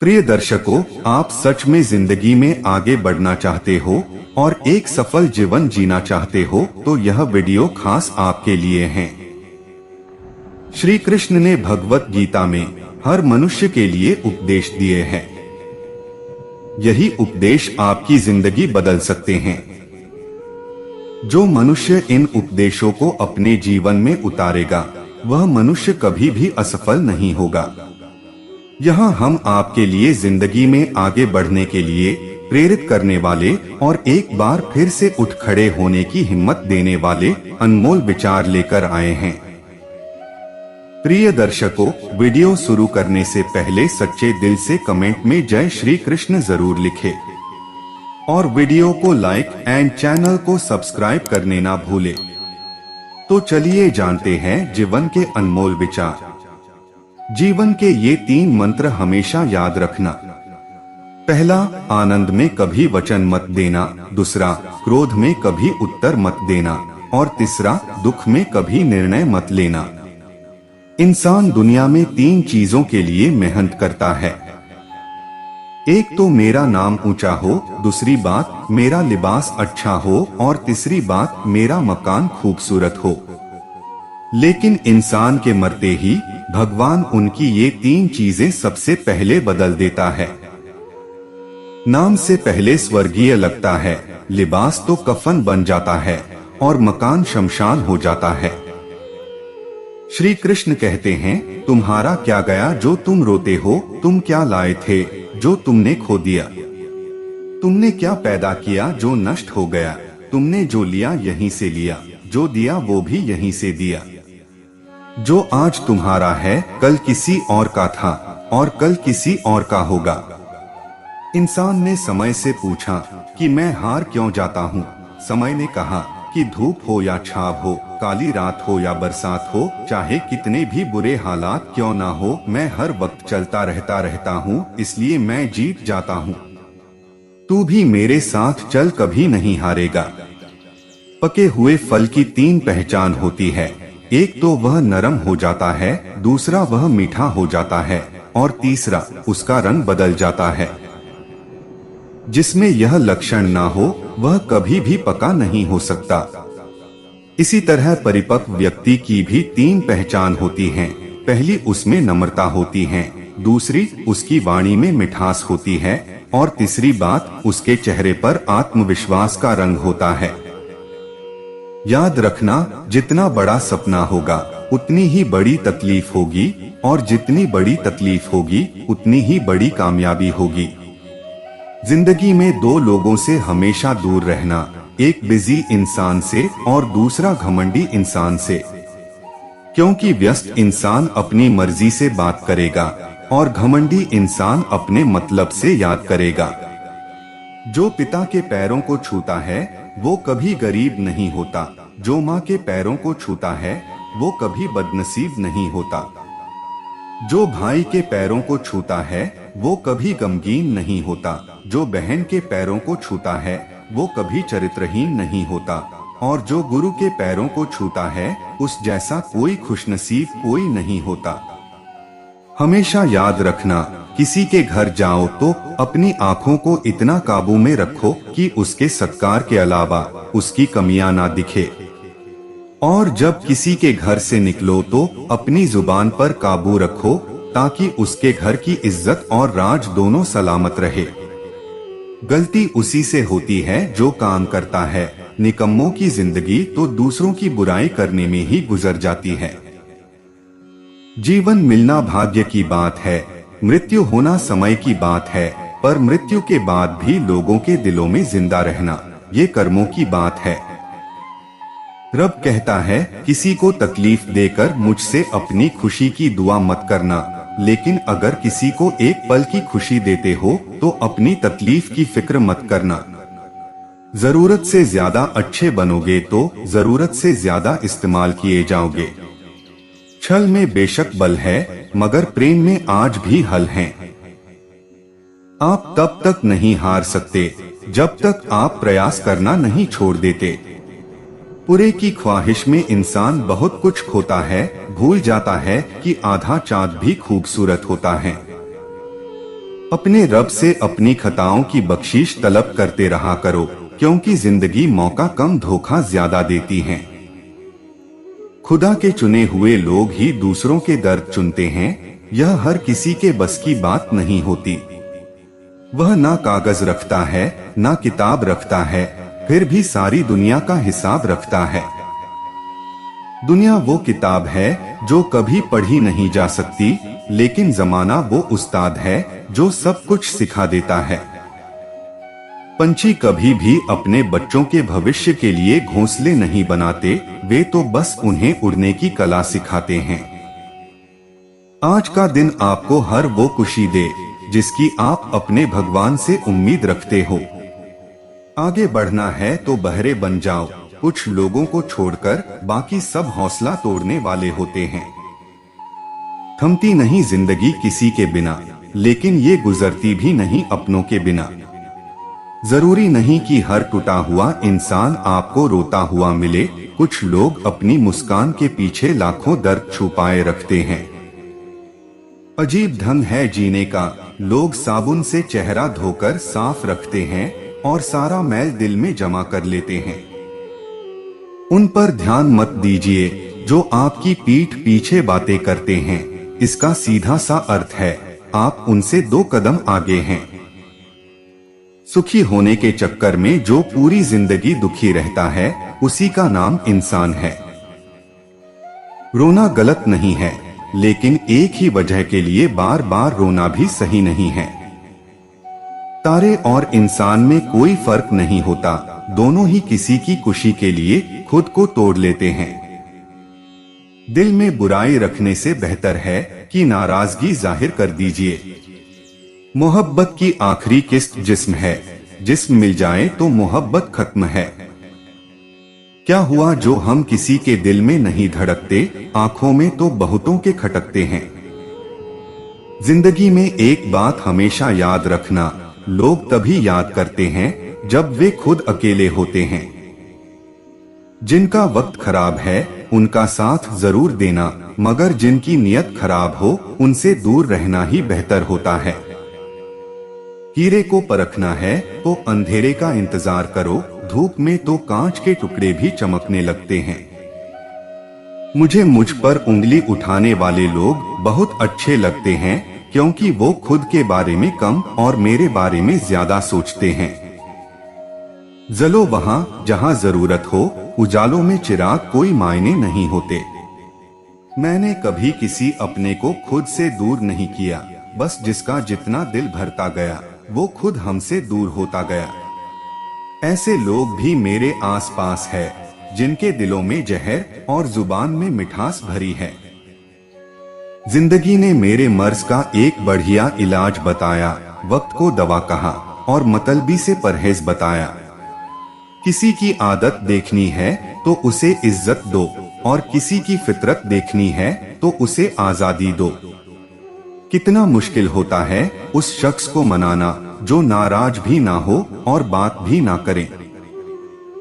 प्रिय दर्शकों, आप सच में जिंदगी में आगे बढ़ना चाहते हो और एक सफल जीवन जीना चाहते हो तो यह वीडियो खास आपके लिए है। श्री कृष्ण ने भगवत गीता में हर मनुष्य के लिए उपदेश दिए हैं। यही उपदेश आपकी जिंदगी बदल सकते हैं। जो मनुष्य इन उपदेशों को अपने जीवन में उतारेगा वह मनुष्य कभी भी असफल नहीं होगा। यहाँ हम आपके लिए जिंदगी में आगे बढ़ने के लिए प्रेरित करने वाले और एक बार फिर से उठ खड़े होने की हिम्मत देने वाले अनमोल विचार लेकर आए हैं। प्रिय दर्शकों, वीडियो शुरू करने से पहले सच्चे दिल से कमेंट में जय श्री कृष्ण जरूर लिखें और वीडियो को लाइक एंड चैनल को सब्सक्राइब करने ना भूलें। तो चलिए जानते हैं जीवन के अनमोल विचार। जीवन के ये 3 मंत्र हमेशा याद रखना। पहला, आनंद में कभी वचन मत देना। दूसरा, क्रोध में कभी उत्तर मत देना। और तीसरा, दुख में कभी निर्णय मत लेना। इंसान दुनिया में 3 चीजों के लिए मेहनत करता है। एक तो मेरा नाम ऊंचा हो, दूसरी बात मेरा लिबास अच्छा हो और तीसरी बात मेरा मकान खूबसूरत हो। लेकिन इंसान के मरते ही भगवान उनकी ये 3 चीजें सबसे पहले बदल देता है। नाम से पहले स्वर्गीय लगता है, लिबास तो कफन बन जाता है और मकान शमशान हो जाता है। श्री कृष्ण कहते हैं, तुम्हारा क्या गया जो तुम रोते हो? तुम क्या लाए थे जो तुमने खो दिया? तुमने क्या पैदा किया जो नष्ट हो गया? तुमने जो लिया यहीं से लिया, जो दिया वो भी यहीं से दिया। जो आज तुम्हारा है कल किसी और का था और कल किसी और का होगा। इंसान ने समय से पूछा कि मैं हार क्यों जाता हूँ? समय ने कहा कि धूप हो या छाव हो, काली रात हो या बरसात हो, चाहे कितने भी बुरे हालात क्यों ना हो, मैं हर वक्त चलता रहता हूँ, इसलिए मैं जीत जाता हूँ। तू भी मेरे साथ चल, कभी नहीं हारेगा। पके हुए फल की 3 पहचान होती है। एक तो वह नरम हो जाता है, दूसरा वह मीठा हो जाता है और तीसरा उसका रंग बदल जाता है। जिसमें यह लक्षण ना हो वह कभी भी पका नहीं हो सकता। इसी तरह परिपक्व व्यक्ति की भी 3 पहचान होती हैं। पहली उसमें नम्रता होती है, दूसरी उसकी वाणी में मिठास होती है और तीसरी बात उसके चेहरे पर आत्मविश्वास का रंग होता है। याद रखना, जितना बड़ा सपना होगा उतनी ही बड़ी तकलीफ होगी और जितनी बड़ी तकलीफ होगी उतनी ही बड़ी कामयाबी होगी। जिंदगी में 2 लोगों से हमेशा दूर रहना, एक बिजी इंसान से और दूसरा घमंडी इंसान से। क्योंकि व्यस्त इंसान अपनी मर्जी से बात करेगा और घमंडी इंसान अपने मतलब से याद करेगा। जो पिता के पैरों को छूता है वो कभी गरीब नहीं होता। जो माँ के पैरों को छूता है वो कभी बदनसीब नहीं होता। जो भाई के पैरों को छूता है वो कभी गमगीन नहीं होता। जो बहन के पैरों को छूता है वो कभी चरित्रहीन नहीं होता। और जो गुरु के पैरों को छूता है उस जैसा कोई खुशनसीब कोई नहीं होता। हमेशा याद रखना, किसी के घर जाओ तो अपनी आँखों को इतना काबू में रखो कि उसके सत्कार के अलावा उसकी कमियां ना दिखे। और जब किसी के घर से निकलो तो अपनी जुबान पर काबू रखो ताकि उसके घर की इज्जत और राज दोनों सलामत रहे। गलती उसी से होती है जो काम करता है। निकम्मों की जिंदगी तो दूसरों की बुराई करने में ही गुजर जाती है। जीवन मिलना भाग्य की बात है, मृत्यु होना समय की बात है, पर मृत्यु के बाद भी लोगों के दिलों में जिंदा रहना ये कर्मों की बात है। रब कहता है, किसी को तकलीफ देकर मुझसे अपनी खुशी की दुआ मत करना, लेकिन अगर किसी को एक पल की खुशी देते हो तो अपनी तकलीफ की फिक्र मत करना। जरूरत से ज्यादा अच्छे बनोगे तो जरूरत से ज्यादा इस्तेमाल किए जाओगे। छल में बेशक बल है मगर प्रेम में आज भी हल है। आप तब तक नहीं हार सकते जब तक आप प्रयास करना नहीं छोड़ देते। पूरे की ख्वाहिश में इंसान बहुत कुछ खोता है, भूल जाता है कि आधा चांद भी खूबसूरत होता है। अपने रब से अपनी खताओं की बख्शीश तलब करते रहा करो, क्योंकि जिंदगी मौका कम धोखा ज्यादा देती है। खुदा के चुने हुए लोग ही दूसरों के दर्द चुनते हैं। यह हर किसी के बस की बात नहीं होती। वह ना कागज रखता है, ना किताब रखता है, फिर भी सारी दुनिया का हिसाब रखता है। दुनिया वो किताब है जो कभी पढ़ी नहीं जा सकती, लेकिन जमाना वो उस्ताद है जो सब कुछ सिखा देता है। पंछी कभी भी अपने बच्चों के भविष्य के लिए घोंसले नहीं बनाते, वे तो बस उन्हें उड़ने की कला सिखाते हैं। आज का दिन आपको हर वो खुशी दे जिसकी आप अपने भगवान से उम्मीद रखते हो। आगे बढ़ना है तो बहरे बन जाओ। कुछ लोगों को छोड़कर बाकी सब हौसला तोड़ने वाले होते हैं। थमती नहीं जिंदगी किसी के बिना, लेकिन ये गुजरती भी नहीं अपनों के बिना। जरूरी नहीं कि हर टूटा हुआ इंसान आपको रोता हुआ मिले। कुछ लोग अपनी मुस्कान के पीछे लाखों दर्द छुपाए रखते हैं। अजीब ढंग है जीने का, लोग साबुन से चेहरा धोकर साफ रखते हैं और सारा मैल दिल में जमा कर लेते हैं। उन पर ध्यान मत दीजिए जो आपकी पीठ पीछे बातें करते हैं। इसका सीधा सा अर्थ है आप उनसे 2 कदम आगे हैं। सुखी होने के चक्कर में जो पूरी जिंदगी दुखी रहता है, उसी का नाम इंसान है। रोना गलत नहीं है, लेकिन एक ही वजह के लिए बार बार रोना भी सही नहीं है। तारे और इंसान में कोई फर्क नहीं होता, दोनों ही किसी की खुशी के लिए खुद को तोड़ लेते हैं। दिल में बुराई रखने से बेहतर है कि नाराजगी जाहिर कर दीजिए। मोहब्बत की आखिरी किस्त जिस्म है, जिस्म मिल जाए तो मोहब्बत खत्म है। क्या हुआ जो हम किसी के दिल में नहीं धड़कते, आंखों में तो बहुतों के खटकते हैं। जिंदगी में एक बात हमेशा याद रखना, लोग तभी याद करते हैं जब वे खुद अकेले होते हैं। जिनका वक्त खराब है उनका साथ जरूर देना, मगर जिनकी नियत खराब हो उनसे दूर रहना ही बेहतर होता है। हीरे को परखना है तो अंधेरे का इंतजार करो, धूप में तो कांच के टुकड़े भी चमकने लगते हैं। मुझ पर उंगली उठाने वाले लोग बहुत अच्छे लगते हैं, क्योंकि वो खुद के बारे में कम और मेरे बारे में ज्यादा सोचते हैं। जलो वहां जहां जरूरत हो, उजालों में चिराग कोई मायने नहीं होते। मैंने कभी किसी अपने को खुद से दूर नहीं किया, बस जिसका जितना दिल भरता गया वो खुद हमसे दूर होता गया। ऐसे लोग भी मेरे आसपास है जिनके दिलों में जहर और जुबान में मिठास भरी है। जिंदगी ने मेरे मर्ज का एक बढ़िया इलाज बताया, वक्त को दवा कहा और मतलबी से परहेज बताया। किसी की आदत देखनी है तो उसे इज्जत दो, और किसी की फितरत देखनी है तो उसे आजादी दो। कितना मुश्किल होता है उस शख्स को मनाना जो नाराज भी ना हो और बात भी ना करे।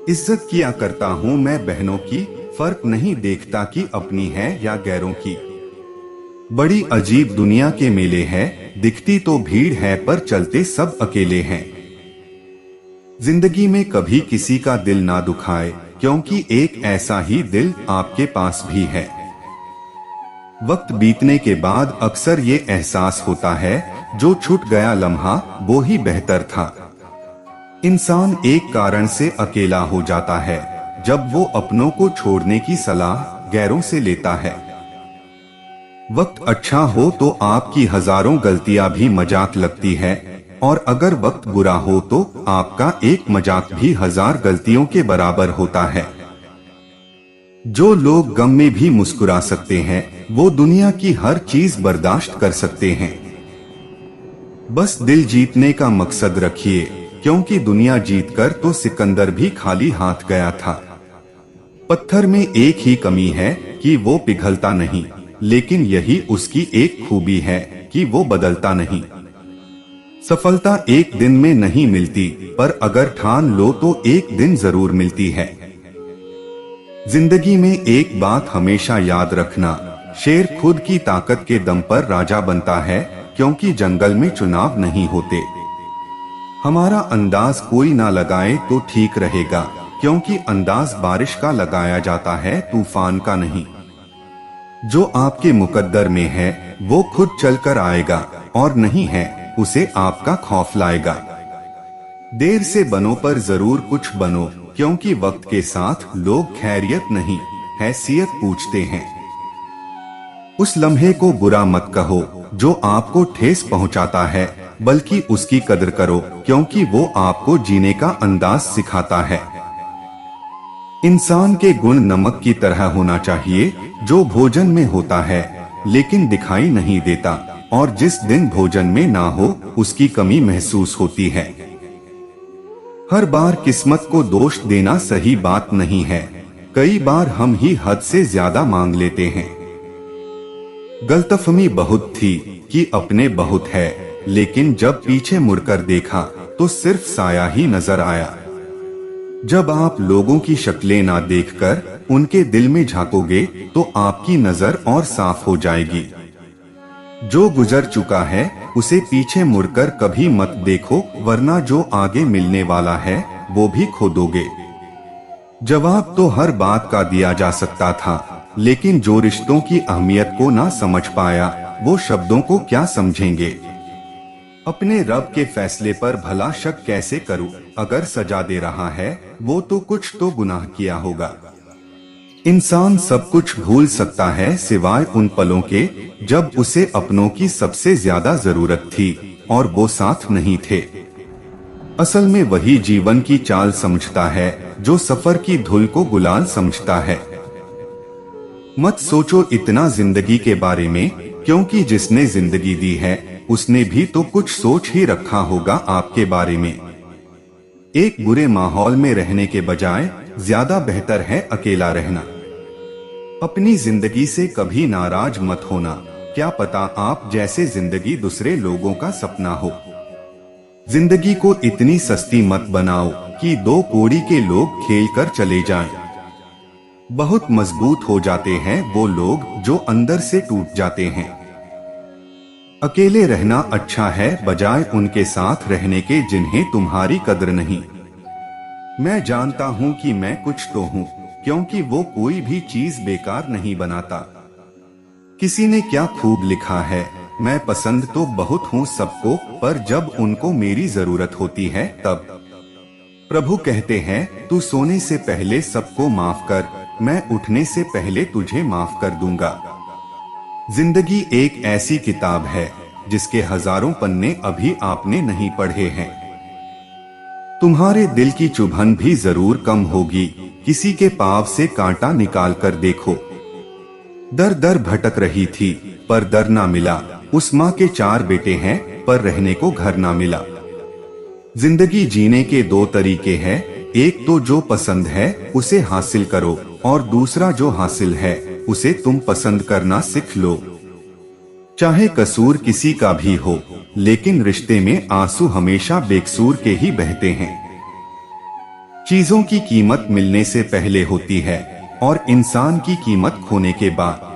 इज्जत किया करता हूँ मैं बहनों की, फर्क नहीं देखता कि अपनी है या गैरों की। बड़ी अजीब दुनिया के मेले है, दिखती तो भीड़ है पर चलते सब अकेले हैं। जिंदगी में कभी किसी का दिल ना दुखाए, क्योंकि एक ऐसा ही दिल आपके पास भी है। वक्त बीतने के बाद अक्सर ये एहसास होता है जो छूट गया लम्हा वो ही बेहतर था। इंसान एक कारण से अकेला हो जाता है जब वो अपनों को छोड़ने की सलाह गैरों से लेता है। वक्त अच्छा हो तो आपकी हजारों गलतियां भी मजाक लगती है, और अगर वक्त बुरा हो तो आपका एक मजाक भी 1000 गलतियों के बराबर होता है। जो लोग गम में भी मुस्कुरा सकते हैं वो दुनिया की हर चीज बर्दाश्त कर सकते हैं। बस दिल जीतने का मकसद रखिए, क्योंकि दुनिया जीतकर तो सिकंदर भी खाली हाथ गया था। पत्थर में एक ही कमी है कि वो पिघलता नहीं, लेकिन यही उसकी एक खूबी है कि वो बदलता नहीं। सफलता एक दिन में नहीं मिलती, पर अगर ठान लो तो एक दिन जरूर मिलती है। जिंदगी में एक बात हमेशा याद रखना, शेर खुद की ताकत के दम पर राजा बनता है, क्योंकि जंगल में चुनाव नहीं होते। हमारा अंदाज कोई ना लगाए तो ठीक रहेगा, क्योंकि अंदाज बारिश का लगाया जाता है, तूफान का नहीं। जो आपके मुकद्दर में है वो खुद चलकर आएगा, और नहीं है उसे आपका खौफ लाएगा। देर से बनो पर जरूर कुछ बनो, क्योंकि वक्त के साथ लोग खैरियत नहीं हैसियत पूछते हैं। उस लम्हे को बुरा मत कहो जो आपको ठेस पहुंचाता है, बल्कि उसकी कदर करो, क्योंकि वो आपको जीने का अंदाज सिखाता है। इंसान के गुण नमक की तरह होना चाहिए, जो भोजन में होता है लेकिन दिखाई नहीं देता, और जिस दिन भोजन में ना हो उसकी कमी महसूस होती है। हर बार किस्मत को दोष देना सही बात नहीं है। कई बार हम ही हद से ज्यादा मांग लेते हैं। गलतफहमी बहुत थी कि अपने बहुत है, लेकिन जब पीछे मुड़कर देखा तो सिर्फ साया ही नजर आया। जब आप लोगों की शक्लें ना देखकर उनके दिल में झांकोगे तो आपकी नजर और साफ हो जाएगी। जो गुजर चुका है उसे पीछे मुड़कर कभी मत देखो, वरना जो आगे मिलने वाला है वो भी खो दोगे। जवाब तो हर बात का दिया जा सकता था, लेकिन जो रिश्तों की अहमियत को ना समझ पाया वो शब्दों को क्या समझेंगे। अपने रब के फैसले पर भला शक कैसे करूं? अगर सजा दे रहा है वो तो कुछ तो गुनाह किया होगा। इंसान सब कुछ भूल सकता है सिवाय उन पलों के जब उसे अपनों की सबसे ज्यादा जरूरत थी और वो साथ नहीं थे। असल में वही जीवन की चाल समझता है जो सफर की धुल को गुलाल समझता है। मत सोचो इतना जिंदगी के बारे में, क्योंकि जिसने जिंदगी दी है उसने भी तो कुछ सोच ही रखा होगा आपके बारे में। एक बुरे माहौल में रहने के बजाय ज्यादा बेहतर है अकेला रहना। अपनी जिंदगी से कभी नाराज मत होना, क्या पता आप जैसे जिंदगी दूसरे लोगों का सपना हो। जिंदगी को इतनी सस्ती मत बनाओ कि दो कौड़ी के लोग खेल कर चले जाएं। बहुत मजबूत हो जाते हैं वो लोग जो अंदर से टूट जाते हैं। अकेले रहना अच्छा है बजाय उनके साथ रहने के जिन्हें तुम्हारी कदर नहीं। मैं जानता हूँ कि मैं कुछ तो हूँ, क्योंकि वो कोई भी चीज बेकार नहीं बनाता। किसी ने क्या खूब लिखा है, मैं पसंद तो बहुत हूँ सबको, पर जब उनको मेरी जरूरत होती है तब। प्रभु कहते हैं तू सोने से पहले सबको माफ कर, मैं उठने से पहले तुझे माफ कर दूंगा। जिंदगी एक ऐसी किताब है जिसके हजारों पन्ने अभी आपने नहीं पढ़े हैं। तुम्हारे दिल की चुभन भी जरूर कम होगी, किसी के पाव से कांटा निकाल कर देखो। दर दर भटक रही थी पर दर ना मिला, उस माँ के 4 बेटे हैं पर रहने को घर ना मिला। जिंदगी जीने के 2 तरीके हैं, एक तो जो पसंद है उसे हासिल करो, और दूसरा जो हासिल है उसे तुम पसंद करना सीख लो। चाहे कसूर किसी का भी हो, लेकिन रिश्ते में आंसू हमेशा बेकसूर के ही बहते हैं। चीजों की कीमत मिलने से पहले होती है और इंसान की कीमत खोने के बाद।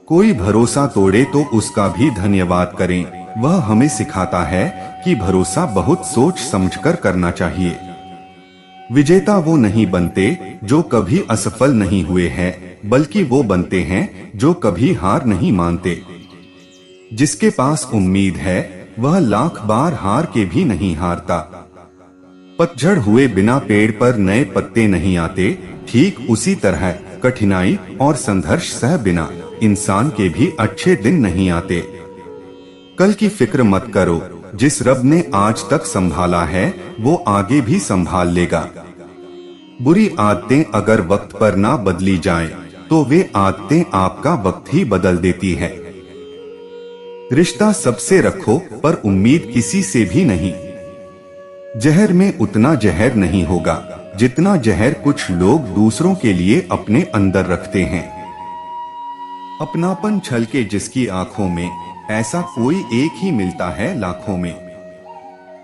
कोई भरोसा तोड़े तो उसका भी धन्यवाद करें, वह हमें सिखाता है कि भरोसा बहुत सोच समझकर करना चाहिए। विजेता वो नहीं बनते जो कभी असफल नहीं हुए हैं, बल्कि वो बनते हैं जो कभी हार नहीं मानते। जिसके पास उम्मीद है वह लाख बार हार के भी नहीं हारता। पतझड़ हुए बिना पेड़ पर नए पत्ते नहीं आते, ठीक उसी तरह कठिनाई और संघर्ष सह बिना इंसान के भी अच्छे दिन नहीं आते। कल की फिक्र मत करो, जिस रब ने आज तक संभाला है वो आगे भी संभाल लेगा। बुरी आदतें अगर वक्त पर ना बदली जाएं, तो वे आदतें आपका वक्त ही बदल देती है। रिश्ता सबसे रखो पर उम्मीद किसी से भी नहीं। जहर में उतना जहर नहीं होगा जितना जहर कुछ लोग दूसरों के लिए अपने अंदर रखते हैं। अपनापन छलके जिसकी आंखों में, ऐसा कोई एक ही मिलता है लाखों में।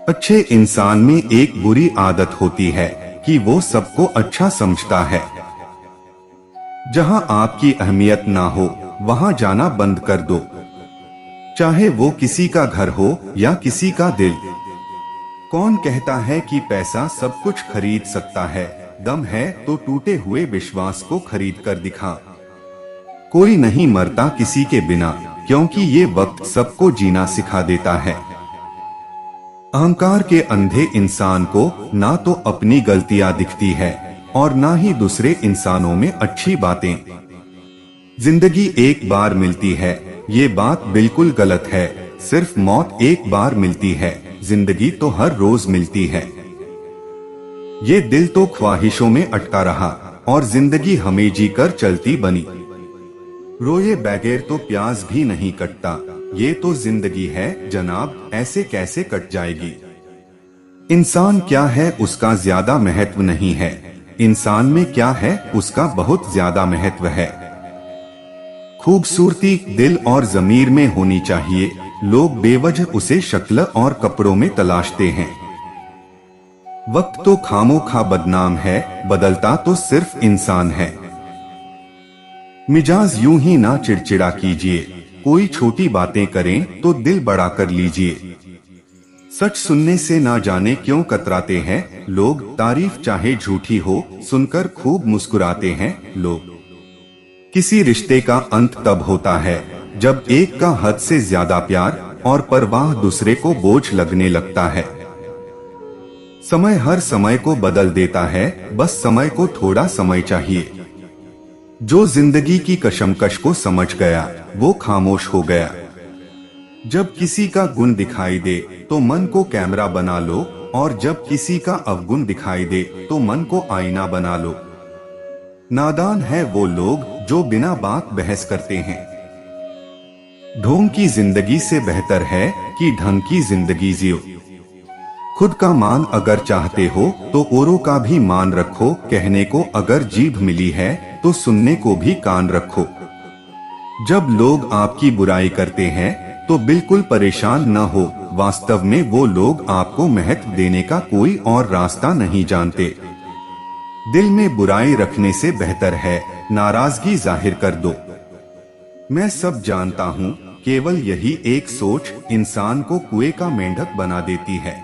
अच्छे इंसान में एक बुरी आदत होती है कि वो सबको अच्छा समझता है। जहां आपकी अहमियत ना हो वहां जाना बंद कर दो। चाहे वो किसी का घर हो या किसी का दिल। कौन कहता है कि पैसा सब कुछ खरीद सकता है? दम है तो टूटे हुए विश्वास को खरीद कर दिखा। कोई नहीं मरता किसी के बिना, क्योंकि ये वक्त सबको जीना सिखा देता है। अहंकार के अंधे इंसान को ना तो अपनी गलतियां दिखती है और ना ही दूसरे इंसानों में अच्छी बातें। जिंदगी एक बार मिलती है, ये बात बिल्कुल गलत है। सिर्फ मौत एक बार मिलती है, जिंदगी तो हर रोज मिलती है। ये दिल तो ख्वाहिशों में अटका रहा और जिंदगी हमें जीकर चलती बनी। रोए बगैर तो प्याज भी नहीं कटता, ये तो जिंदगी है जनाब, ऐसे कैसे कट जाएगी। इंसान क्या है उसका ज्यादा महत्व नहीं है, इंसान में क्या है उसका बहुत ज्यादा महत्व है। खूबसूरती दिल और ज़मीर में होनी चाहिए, लोग बेवजह उसे शक्ल और कपड़ों में तलाशते हैं। वक्त तो खामोखा बदनाम है, बदलता तो सिर्फ इंसान है। मिजाज यूं ही ना चिड़चिड़ा कीजिए, कोई छोटी बातें करें तो दिल बड़ा कर लीजिए। सच सुनने से ना जाने क्यों कतराते हैं लोग, तारीफ चाहे झूठी हो सुनकर खूब मुस्कुराते हैं लोग। किसी रिश्ते का अंत तब होता है जब एक का हद से ज्यादा प्यार और परवाह दूसरे को बोझ लगने लगता है। समय हर समय को बदल देता है, बस समय को थोड़ा समय चाहिए। जो जिंदगी की कशमकश को समझ गया वो खामोश हो गया। जब किसी का गुण दिखाई दे तो मन को कैमरा बना लो, और जब किसी का अवगुण दिखाई दे तो मन को आईना बना लो। नादान है वो लोग जो बिना बात बहस करते हैं। ढोंग की जिंदगी से बेहतर है कि ढंग की जिंदगी जियो। खुद का मान अगर चाहते हो तो औरों का भी मान रखो, कहने को अगर जीभ मिली है तो सुनने को भी कान रखो। जब लोग आपकी बुराई करते हैं तो बिल्कुल परेशान न हो, वास्तव में वो लोग आपको महत्व देने का कोई और रास्ता नहीं जानते। दिल में बुराई रखने से बेहतर है नाराजगी जाहिर कर दो। मैं सब जानता हूँ, केवल यही एक सोच इंसान को कुएं का मेंढक बना देती है।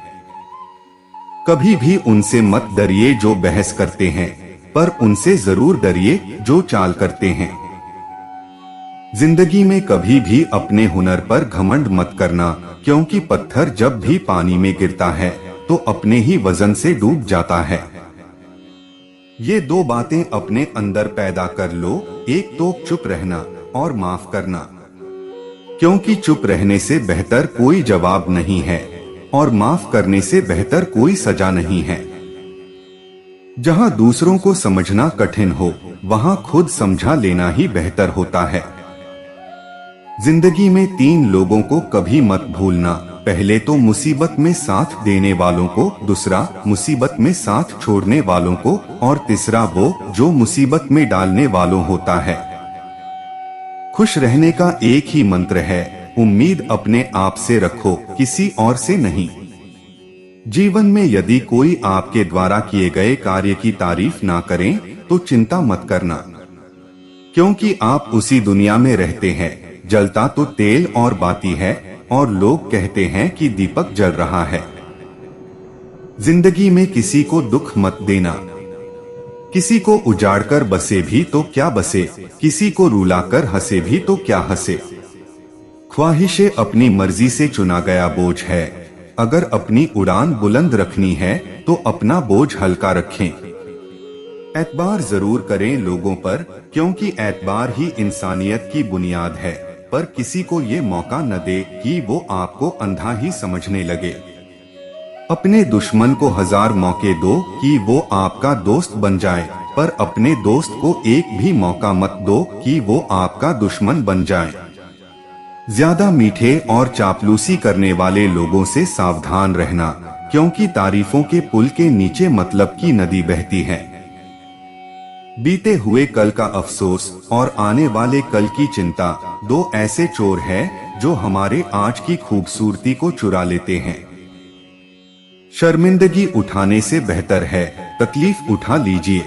कभी भी उनसे मत डरिए जो बहस करते हैं, पर उनसे जरूर डरिए जो चाल करते हैं। जिंदगी में कभी भी अपने हुनर पर घमंड मत करना, क्योंकि पत्थर जब भी पानी में गिरता है तो अपने ही वजन से डूब जाता है। ये दो बातें अपने अंदर पैदा कर लो, एक तो चुप रहना और माफ करना, क्योंकि चुप रहने से बेहतर कोई जवाब नहीं है और माफ करने से बेहतर कोई सजा नहीं है। जहां दूसरों को समझना कठिन हो वहां खुद समझा लेना ही बेहतर होता है। जिंदगी में 3 लोगों को कभी मत भूलना, पहले तो मुसीबत में साथ देने वालों को, दूसरा मुसीबत में साथ छोड़ने वालों को, और तीसरा वो जो मुसीबत में डालने वालों होता है। खुश रहने का एक ही मंत्र है, उम्मीद अपने आप से रखो, किसी और से नहीं। जीवन में यदि कोई आपके द्वारा किए गए कार्य की तारीफ ना करें तो चिंता मत करना, क्योंकि आप उसी दुनिया में रहते हैं। जलता तो तेल और बाती है और लोग कहते हैं कि दीपक जल रहा है। जिंदगी में किसी को दुख मत देना, किसी को उजाड़कर बसे भी तो क्या बसे, किसी को रुलाकर हंसे भी तो क्या हंसे। ख्वाहिशें अपनी मर्जी से चुना गया बोझ है, अगर अपनी उड़ान बुलंद रखनी है तो अपना बोझ हल्का रखें। एतबार जरूर करें लोगों पर, क्योंकि एतबार ही इंसानियत की बुनियाद है, पर किसी को ये मौका न दे कि वो आपको अंधा ही समझने लगे। अपने दुश्मन को 1000 मौके दो कि वो आपका दोस्त बन जाए, पर अपने दोस्त को एक भी मौका मत दो कि वो आपका दुश्मन बन जाए। ज्यादा मीठे और चापलूसी करने वाले लोगों से सावधान रहना, क्योंकि तारीफों के पुल के नीचे मतलब की नदी बहती है। बीते हुए कल का अफसोस और आने वाले कल की चिंता 2 ऐसे चोर हैं जो हमारे आज की खूबसूरती को चुरा लेते हैं। शर्मिंदगी उठाने से बेहतर है तकलीफ उठा लीजिए।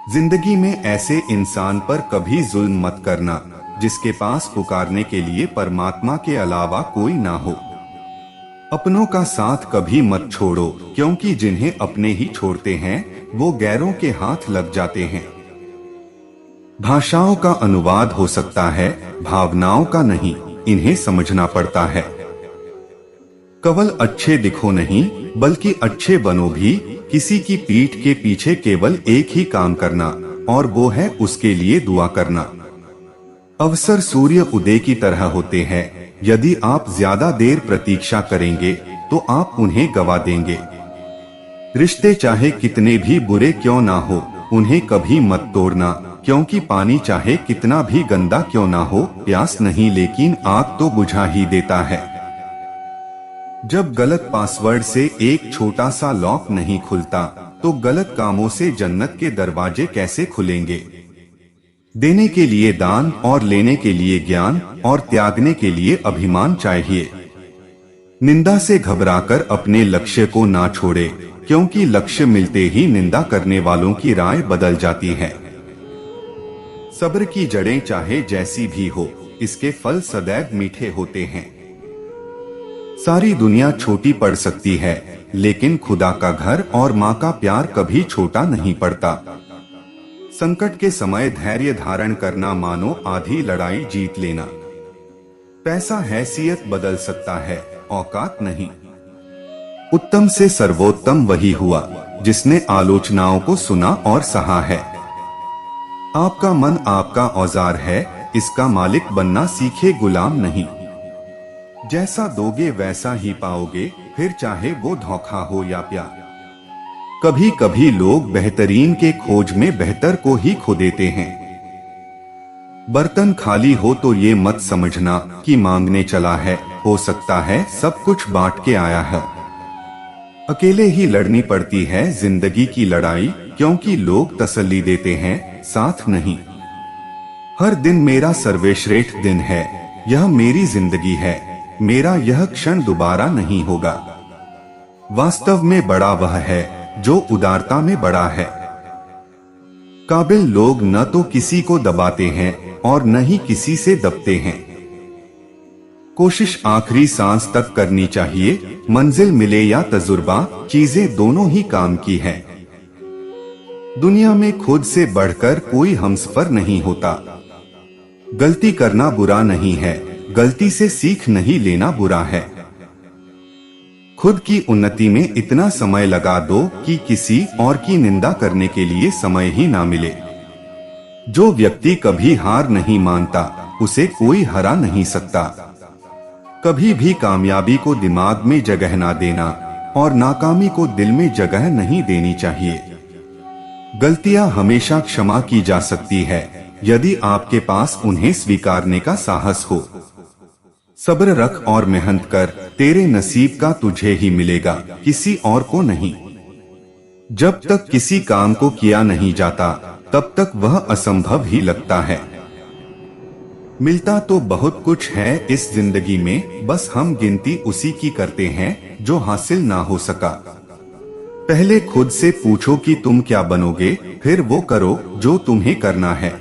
जिंदगी में ऐसे इंसान पर कभी जुल्म मत करना जिसके पास पुकारने के लिए परमात्मा के अलावा कोई ना हो। अपनों का साथ कभी मत छोड़ो, क्योंकि जिन्हें अपने ही छोड़ते हैं वो गैरों के हाथ लग जाते हैं। भाषाओं का अनुवाद हो सकता है, भावनाओं का नहीं, इन्हें समझना पड़ता है। केवल अच्छे दिखो नहीं, बल्कि अच्छे बनो भी। किसी की पीठ के पीछे केवल एक ही काम करना, और वो है उसके लिए दुआ करना। अवसर सूर्य उदय की तरह होते हैं, यदि आप ज्यादा देर प्रतीक्षा करेंगे तो आप उन्हें गवा देंगे। रिश्ते चाहे कितने भी बुरे क्यों ना हो, उन्हें कभी मत तोड़ना, क्योंकि पानी चाहे कितना भी गंदा क्यों ना हो, प्यास नहीं लेकिन आग तो बुझा ही देता है। जब गलत पासवर्ड से एक छोटा सा लॉक नहीं खुलता, तो गलत कामों से जन्नत के दरवाजे कैसे खुलेंगे। देने के लिए दान और लेने के लिए ज्ञान और त्यागने के लिए अभिमान चाहिए। निंदा से घबराकर अपने लक्ष्य को ना छोड़े, क्योंकि लक्ष्य मिलते ही निंदा करने वालों की राय बदल जाती है। सब्र की जड़ें चाहे जैसी भी हो, इसके फल सदैव मीठे होते हैं। सारी दुनिया छोटी पड़ सकती है, लेकिन खुदा का घर और माँ का प्यार कभी छोटा नहीं पड़ता। संकट के समय धैर्य धारण करना मानो आधी लड़ाई जीत लेना। पैसा हैसियत बदल सकता है, औकात नहीं। उत्तम से सर्वोत्तम वही हुआ जिसने आलोचनाओं को सुना और सहा है। आपका मन आपका औजार है, इसका मालिक बनना सीखे, गुलाम नहीं। जैसा दोगे वैसा ही पाओगे, फिर चाहे वो धोखा हो या प्यार। कभी कभी लोग बेहतरीन के खोज में बेहतर को ही खो देते हैं। बर्तन खाली हो तो ये मत समझना कि मांगने चला है, हो सकता है सब कुछ बांट के आया है। अकेले ही लड़नी पड़ती है जिंदगी की लड़ाई, क्योंकि लोग तसल्ली देते हैं, साथ नहीं। हर दिन मेरा सर्वश्रेष्ठ दिन है, यह मेरी जिंदगी है, मेरा यह क्षण दोबारा नहीं होगा। वास्तव में बड़ा वह है जो उदारता में बड़ा है। काबिल लोग न तो किसी को दबाते हैं और न ही किसी से दबते हैं। कोशिश आखिरी सांस तक करनी चाहिए, मंजिल मिले या तजुर्बा, चीजें दोनों ही काम की है। दुनिया में खुद से बढ़कर कोई हमसफर नहीं होता। गलती करना बुरा नहीं है, गलती से सीख नहीं लेना बुरा है। खुद की उन्नति में इतना समय लगा दो कि किसी और की निंदा करने के लिए समय ही ना मिले। जो व्यक्ति कभी हार नहीं मानता, उसे कोई हरा नहीं सकता। कभी भी कामयाबी को दिमाग में जगह ना देना और नाकामी को दिल में जगह नहीं देनी चाहिए। गलतियां हमेशा क्षमा की जा सकती है, यदि आपके पास उन्हें स्वीकारने का साहस हो। सब्र रख और मेहनत कर, तेरे नसीब का तुझे ही मिलेगा, किसी और को नहीं। जब तक किसी काम को किया नहीं जाता, तब तक वह असंभव ही लगता है। मिलता तो बहुत कुछ है इस जिंदगी में, बस हम गिनती उसी की करते हैं जो हासिल ना हो सका। पहले खुद से पूछो कि तुम क्या बनोगे, फिर वो करो जो तुम्हें करना है।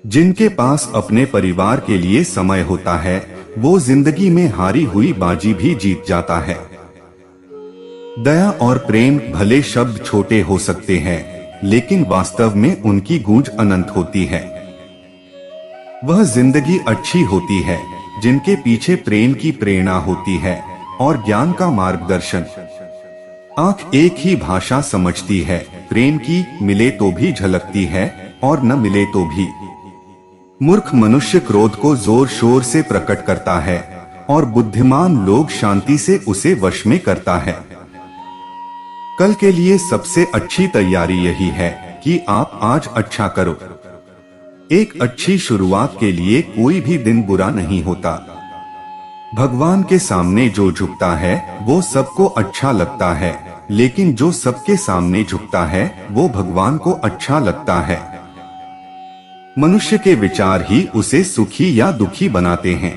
जिनके पास अपने परिवार के लिए समय होता है, वो जिंदगी में हारी हुई बाजी भी जीत जाता है। दया और प्रेम भले शब्द छोटे हो सकते हैं, लेकिन वास्तव में उनकी गूंज अनंत होती है। वह जिंदगी अच्छी होती है जिनके पीछे प्रेम की प्रेरणा होती है और ज्ञान का मार्गदर्शन। आंख एक ही भाषा समझती है, प्रेम की मिले तो भी झलकती है और न मिले तो भी। मूर्ख मनुष्य क्रोध को जोर शोर से प्रकट करता है और बुद्धिमान लोग शांति से उसे वश में करता है। कल के लिए सबसे अच्छी तैयारी यही है कि आप आज अच्छा करो। एक अच्छी शुरुआत के लिए कोई भी दिन बुरा नहीं होता। भगवान के सामने जो झुकता है वो सबको अच्छा लगता है, लेकिन जो सबके सामने झुकता है वो भगवान को अच्छा लगता है। मनुष्य के विचार ही उसे सुखी या दुखी बनाते हैं।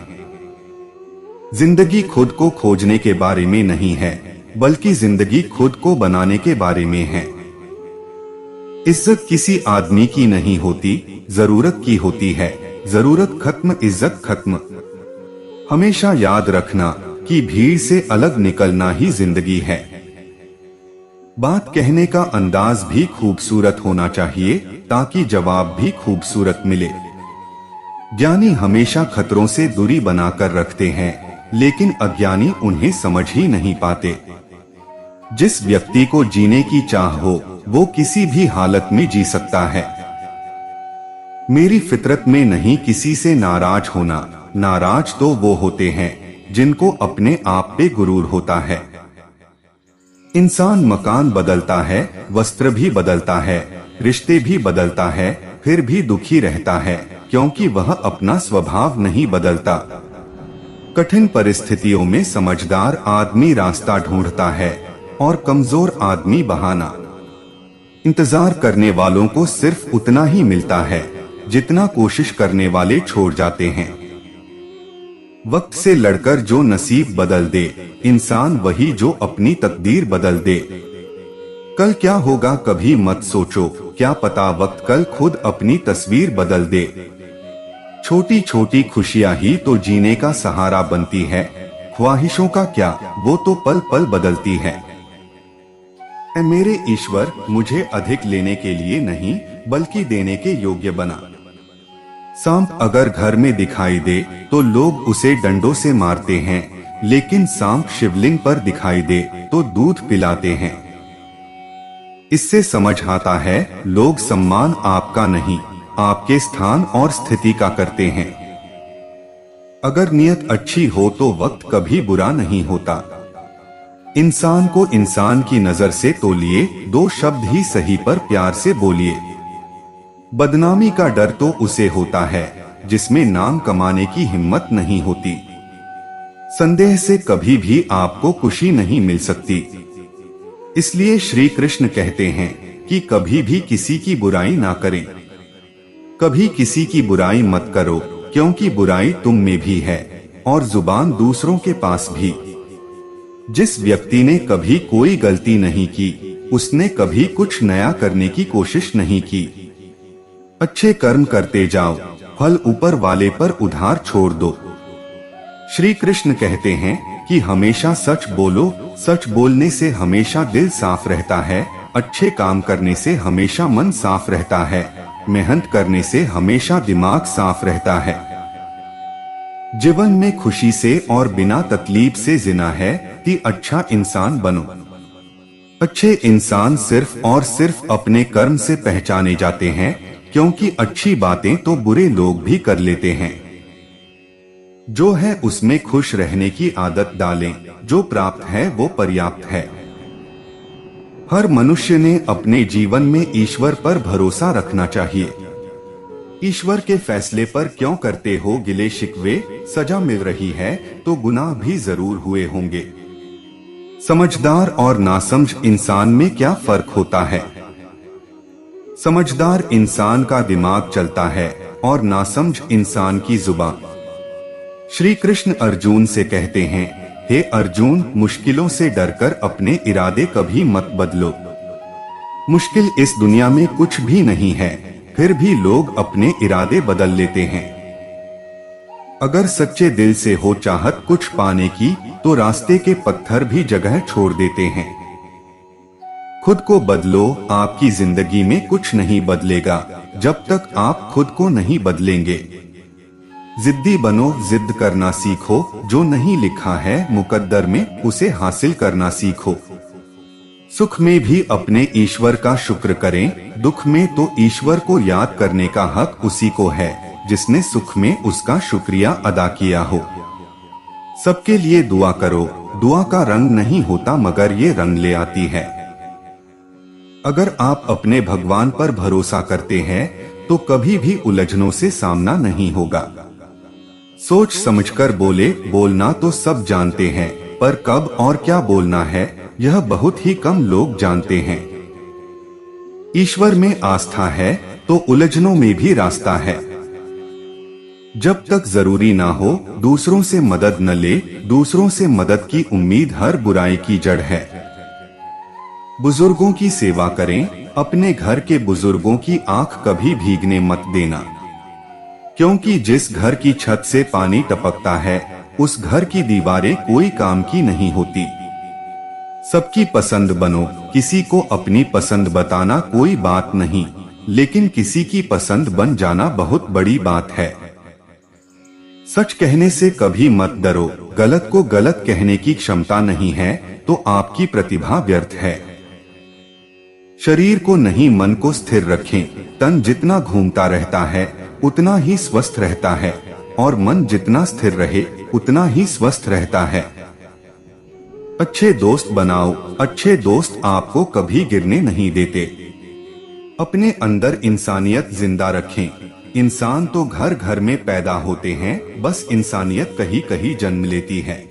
जिंदगी खुद को खोजने के बारे में नहीं है, बल्कि जिंदगी खुद को बनाने के बारे में है। इज्जत किसी आदमी की नहीं होती, जरूरत की होती है। जरूरत खत्म, इज्जत खत्म। हमेशा याद रखना कि भीड़ से अलग निकलना ही जिंदगी है। बात कहने का अंदाज भी खूबसूरत होना चाहिए ताकि जवाब भी खूबसूरत मिले। ज्ञानी हमेशा खतरों से दूरी बनाकर रखते हैं, लेकिन अज्ञानी उन्हें समझ ही नहीं पाते। जिस व्यक्ति को जीने की चाह हो वो किसी भी हालत में जी सकता है। मेरी फितरत में नहीं किसी से नाराज होना, नाराज तो वो होते हैं जिनको अपने आप पे गुरूर होता है। इंसान मकान बदलता है, वस्त्र भी बदलता है, रिश्ते भी बदलता है, फिर भी दुखी रहता है क्योंकि वह अपना स्वभाव नहीं बदलता। कठिन परिस्थितियों में समझदार आदमी रास्ता ढूंढता है और कमजोर आदमी बहाना। इंतजार करने वालों को सिर्फ उतना ही मिलता है जितना कोशिश करने वाले छोड़ जाते हैं। वक्त से लड़कर जो नसीब बदल दे, इंसान वही जो अपनी तकदीर बदल दे। कल क्या होगा कभी मत सोचो, क्या पता वक्त कल खुद अपनी तस्वीर बदल दे। छोटी छोटी खुशियां ही तो जीने का सहारा बनती है, ख्वाहिशों का क्या, वो तो पल पल बदलती है। ऐ मेरे ईश्वर, मुझे अधिक लेने के लिए नहीं बल्कि देने के योग्य बना। सांप अगर घर में दिखाई दे तो लोग उसे डंडों से मारते हैं, लेकिन सांप शिवलिंग पर दिखाई दे तो दूध पिलाते हैं। इससे समझ आता है लोग सम्मान आपका नहीं, आपके स्थान और स्थिति का करते हैं। अगर नियत अच्छी हो तो वक्त कभी बुरा नहीं होता। इंसान को इंसान की नजर से तोलिए, दो शब्द ही सही पर प्यार से बोलिए। बदनामी का डर तो उसे होता है जिसमें नाम कमाने की हिम्मत नहीं होती। संदेह से कभी भी आपको खुशी नहीं मिल सकती। इसलिए श्री कृष्ण कहते हैं कि कभी भी किसी की बुराई ना करें। कभी किसी की बुराई मत करो, क्योंकि बुराई तुम में भी है और जुबान दूसरों के पास भी। जिस व्यक्ति ने कभी कोई गलती नहीं की, उसने कभी कुछ नया करने की कोशिश नहीं की। अच्छे कर्म करते जाओ, फल ऊपर वाले पर उधार छोड़ दो। श्री कृष्ण कहते हैं कि हमेशा सच बोलो, सच बोलने से हमेशा दिल साफ रहता है, अच्छे काम करने से हमेशा मन साफ रहता है, मेहनत करने से हमेशा दिमाग साफ रहता है। जीवन में खुशी से और बिना तकलीफ से जीना है कि अच्छा इंसान बनो। अच्छे इंसान सिर्फ और सिर्फ अपने कर्म से पहचाने जाते हैं, क्योंकि अच्छी बातें तो बुरे लोग भी कर लेते हैं। जो है उसमें खुश रहने की आदत डालें, जो प्राप्त है वो पर्याप्त है। हर मनुष्य ने अपने जीवन में ईश्वर पर भरोसा रखना चाहिए। ईश्वर के फैसले पर क्यों करते हो गिले शिकवे, सजा मिल रही है तो गुनाह भी जरूर हुए होंगे। समझदार और नासमझ इंसान में क्या फर्क होता है? समझदार इंसान का दिमाग चलता है और नासमझ इंसान की जुबान। श्री कृष्ण अर्जुन से कहते हैं, हे अर्जुन, मुश्किलों से डरकर अपने इरादे कभी मत बदलो। मुश्किल इस दुनिया में कुछ भी नहीं है, फिर भी लोग अपने इरादे बदल लेते हैं। अगर सच्चे दिल से हो चाहत कुछ पाने की, तो रास्ते के पत्थर भी जगह छोड़ देते हैं। खुद को बदलो, आपकी जिंदगी में कुछ नहीं बदलेगा जब तक आप खुद को नहीं बदलेंगे। जिद्दी बनो, जिद करना सीखो, जो नहीं लिखा है मुकद्दर में उसे हासिल करना सीखो। सुख में भी अपने ईश्वर का शुक्र करें, दुख में तो ईश्वर को याद करने का हक उसी को है जिसने सुख में उसका शुक्रिया अदा किया हो। सबके लिए दुआ करो, दुआ का रंग नहीं होता मगर ये रंग ले आती है। अगर आप अपने भगवान पर भरोसा करते हैं तो कभी भी उलझनों से सामना नहीं होगा। सोच समझकर बोले, बोलना तो सब जानते हैं पर कब और क्या बोलना है यह बहुत ही कम लोग जानते हैं। ईश्वर में आस्था है तो उलझनों में भी रास्ता है। जब तक जरूरी ना हो दूसरों से मदद न ले, दूसरों से मदद की उम्मीद हर बुराई की जड़ है। बुजुर्गों की सेवा करें, अपने घर के बुजुर्गों की आंख कभी भीगने मत देना। क्योंकि जिस घर की छत से पानी टपकता है उस घर की दीवारें कोई काम की नहीं होती। सबकी पसंद बनो, किसी को अपनी पसंद बताना कोई बात नहीं, लेकिन किसी की पसंद बन जाना बहुत बड़ी बात है। सच कहने से कभी मत डरो, गलत को गलत कहने की क्षमता नहीं है तो आपकी प्रतिभा व्यर्थ है। शरीर को नहीं मन को स्थिर रखें, तन जितना घूमता रहता है उतना ही स्वस्थ रहता है और मन जितना स्थिर रहे उतना ही स्वस्थ रहता है। अच्छे दोस्त बनाओ, अच्छे दोस्त आपको कभी गिरने नहीं देते। अपने अंदर इंसानियत जिंदा रखें। इंसान तो घर घर में पैदा होते हैं, बस इंसानियत कहीं कहीं जन्म लेती है।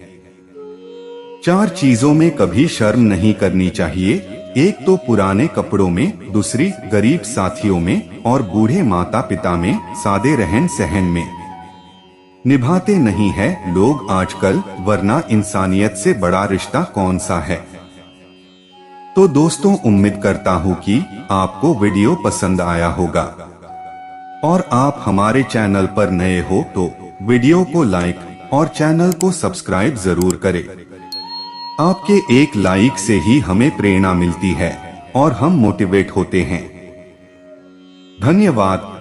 4 चीजों में कभी शर्म नहीं करनी चाहिए। एक तो पुराने कपड़ों में, दूसरी गरीब साथियों में और बूढ़े माता पिता में, सादे रहन सहन में। निभाते नहीं है लोग आजकल, वरना इंसानियत से बड़ा रिश्ता कौन सा है। तो दोस्तों, उम्मीद करता हूँ कि आपको वीडियो पसंद आया होगा और आप हमारे चैनल पर नए हो तो वीडियो को लाइक और चैनल को सब्सक्राइब जरूर करें। आपके एक लाइक से ही हमें प्रेरणा मिलती है और हम मोटिवेट होते हैं। धन्यवाद।